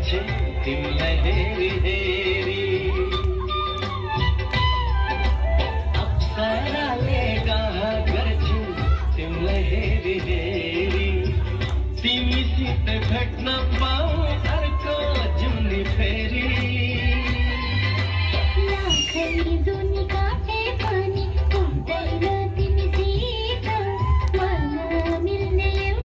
घरचे तिमला हेरी हेरी अप्सराले का घरचे तिमला हेरी हेरी तिमी सित भेट्न